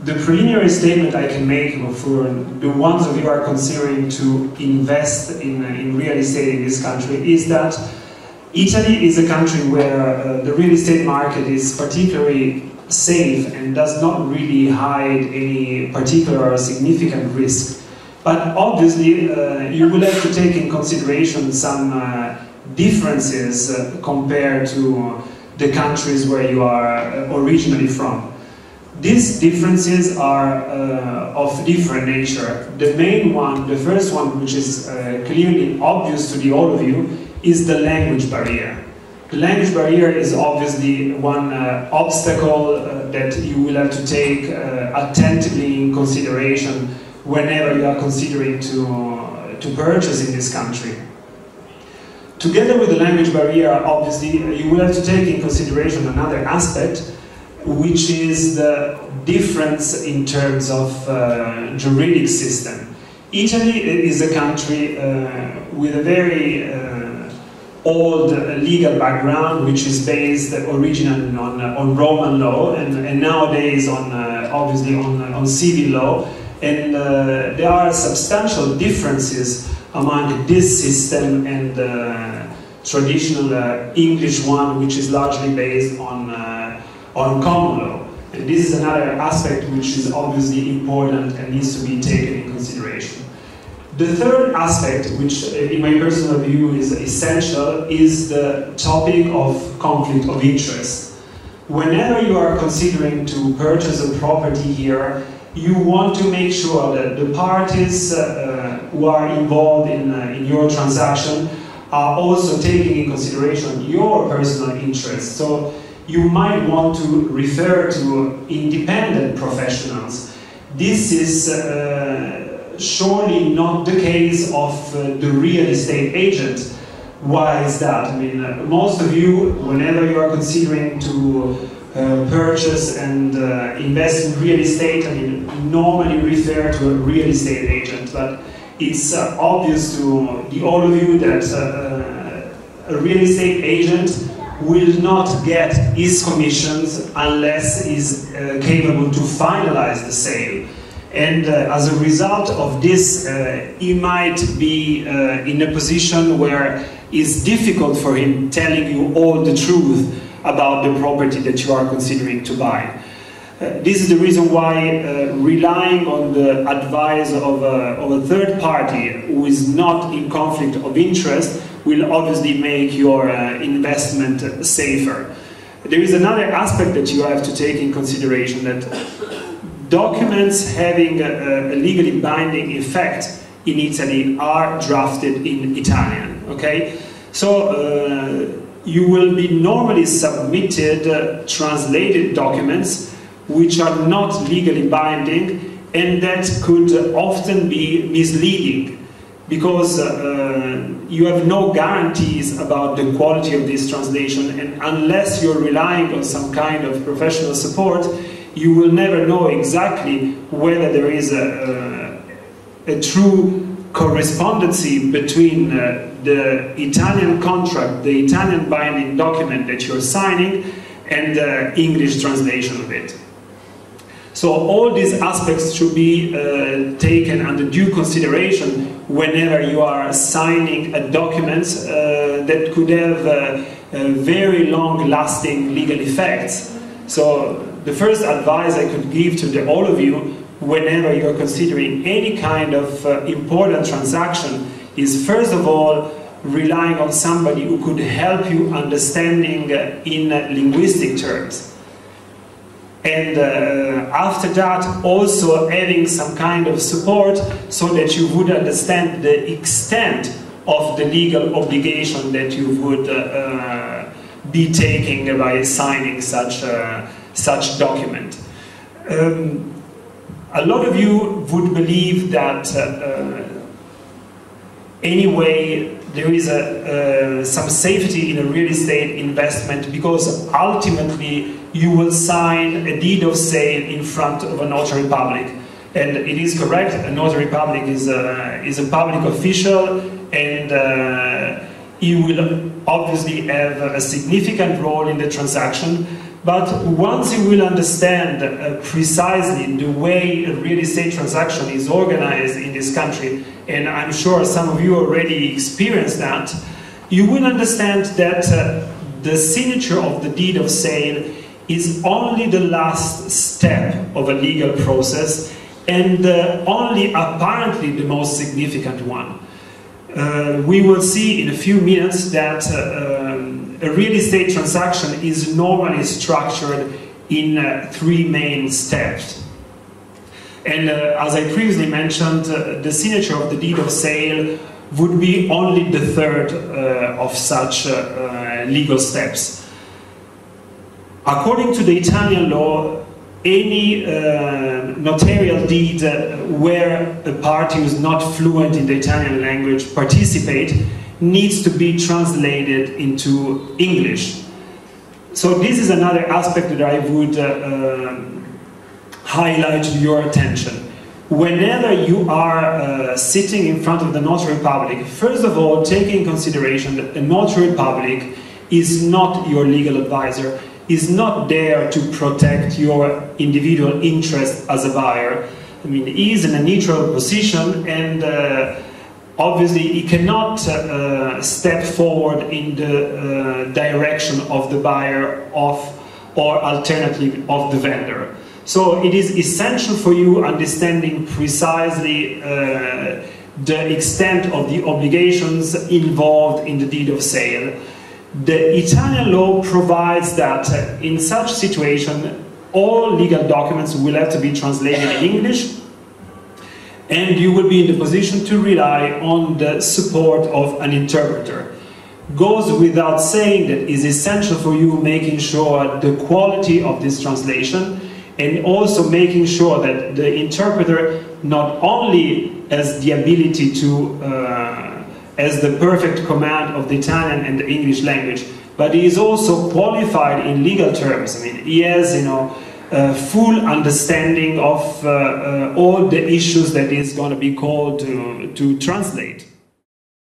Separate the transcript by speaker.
Speaker 1: The preliminary statement I can make for the ones of you who are considering to invest in real estate in this country is that Italy is a country where the real estate market is particularly safe and does not really hide any particular or significant risk. But obviously you will have to take in consideration some differences compared to the countries where you are originally from. These differences are of different nature. The main one, the first one, which is clearly obvious to all of you, is the language barrier. The language barrier is obviously one obstacle that you will have to take attentively in consideration whenever you are considering to purchase in this country. Together with the language barrier, obviously, you will have to take in consideration another aspect, which is the difference in terms of juridic system. Italy is a country with a very old legal background, which is based originally on Roman law and nowadays on obviously on civil law, and there are substantial differences among this system and the traditional English one, which is largely based on common law. And this is another aspect which is obviously important and needs to be taken in consideration. The third aspect, which in my personal view is essential, is the topic of conflict of interest. Whenever you are considering to purchase a property here, you want to make sure that the parties who are involved in your transaction are also taking in consideration your personal interests. So you might want to refer to independent professionals. This is surely not the case of the real estate agent. Why is that? I mean, most of you, whenever you are considering to purchase and invest in real estate, I mean, normally refer to a real estate agent, but it's obvious to all of you that a real estate agent will not get his commissions unless he's capable to finalize the sale. And as a result of this, he might be in a position where it's difficult for him telling you all the truth about the property that you are considering to buy. This is the reason why relying on the advice of a third party who is not in conflict of interest will obviously make your investment safer. There is another aspect that you have to take in consideration, that documents having a legally binding effect in Italy are drafted in Italian, okay? So you will be normally submitted translated documents which are not legally binding and that could often be misleading because you have no guarantees about the quality of this translation, and unless you're relying on some kind of professional support, you will never know exactly whether there is a true correspondency between the Italian contract, the Italian binding document that you're signing, and the English translation of it. So all these aspects should be taken under due consideration whenever you are signing a document that could have very long-lasting legal effects. So the first advice I could give to all of you whenever you're considering any kind of important transaction is, first of all, relying on somebody who could help you understanding in linguistic terms. And after that, also having some kind of support so that you would understand the extent of the legal obligation that you would be taking by signing such document. A lot of you would believe that anyway there is some safety in a real estate investment because ultimately you will sign a deed of sale in front of a notary public. And it is correct, a notary public is a public official, and he will obviously have a significant role in the transaction, But once you will understand precisely the way a real estate transaction is organized in this country, and I'm sure some of you already experienced that, you will understand that the signature of the deed of sale is only the last step of a legal process, and only apparently the most significant one. We will see in a few minutes that a real estate transaction is normally structured in 3 main steps. And as I previously mentioned, the signature of the deed of sale would be only the third of such legal steps. According to the Italian law, any notarial deed where a party who is not fluent in the Italian language participate needs to be translated into English. So this is another aspect that I would highlight to your attention. Whenever you are sitting in front of the notary public, first of all, take in consideration that the notary public is not your legal advisor, is not there to protect your individual interest as a buyer. I mean, he is in a neutral position, and obviously he cannot step forward in the direction of the buyer or alternatively of the vendor. So it is essential for you understanding precisely the extent of the obligations involved in the deed of sale. The Italian law provides that in such situation all legal documents will have to be translated in English, and you will be in the position to rely on the support of an interpreter. Goes without saying that it is essential for you making sure the quality of this translation, and also making sure that the interpreter not only has the ability to has the perfect command of the Italian and the English language, but he is also qualified in legal terms. I mean, he has, full understanding of all the issues that is going to be called to translate.